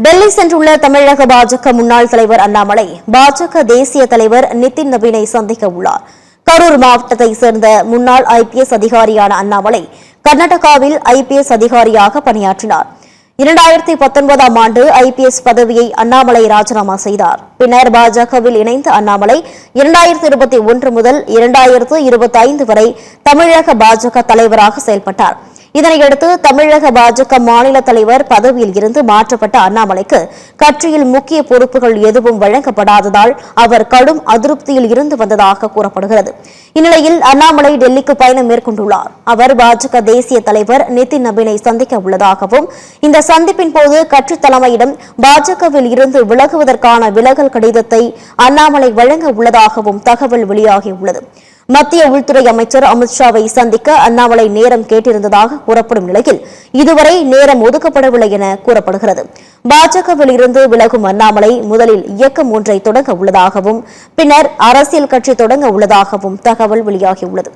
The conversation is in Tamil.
டெல்லி சென்றுள்ள தமிழக பாஜக முன்னாள் தலைவர் அண்ணாமலை பாஜக தேசிய தலைவர் நிதின் நபீனை சந்திக்க உள்ளார். கரூர் மாவட்டத்தை சேர்ந்த முன்னாள் IPS அதிகாரியான அண்ணாமலை கர்நாடகாவில் IPS அதிகாரியாக பணியாற்றினார். 2019ஆம் ஆண்டு IPS பதவியை அண்ணாமலை ராஜினாமா செய்தார். பின்னர் பாஜகவில் இணைந்த அண்ணாமலை 2021 முதல் 2025 வரை தமிழக பாஜக தலைவராக செயல்பட்டார். இதனையடுத்து தமிழக பாஜக மாநில தலைவர் பதவியில் இருந்து மாற்றப்பட்ட அண்ணாமலைக்கு கட்சியில் முக்கிய பொறுப்புகள் எதுவும் வழங்கப்படாததால் அவர் கடும் அதிருப்தியில் இருந்து வந்ததாக கூறப்படுகிறது. இந்நிலையில் அண்ணாமலை டெல்லிக்கு பயணம் மேற்கொண்டுள்ளார். அவர் பாஜக தேசிய தலைவர் நிதின் நபீனை சந்திக்க உள்ளதாகவும் இந்த சந்திப்பின் போது கட்சி தலைமையிடம் பாஜகவில் இருந்து விலகுவதற்கான விலகல் கடிதத்தை அண்ணாமலை வழங்க உள்ளதாகவும் தகவல் வெளியாகியுள்ளது. மத்திய உள்துறை அமைச்சர் அமித்ஷாவை சந்திக்க அண்ணாமலை நேரம் கேட்டிருந்ததாக கூறப்படும் நிலையில் இதுவரை நேரம் ஒதுக்கப்படவில்லை என கூறப்படுகிறது. பாஜகவில் இருந்து விலகும் அண்ணாமலை முதலில் இயக்கம் ஒன்றை தொடங்க உள்ளதாகவும் பின்னர் அரசியல் கட்சி தொடங்க உள்ளதாகவும் தகவல் வெளியாகியுள்ளது.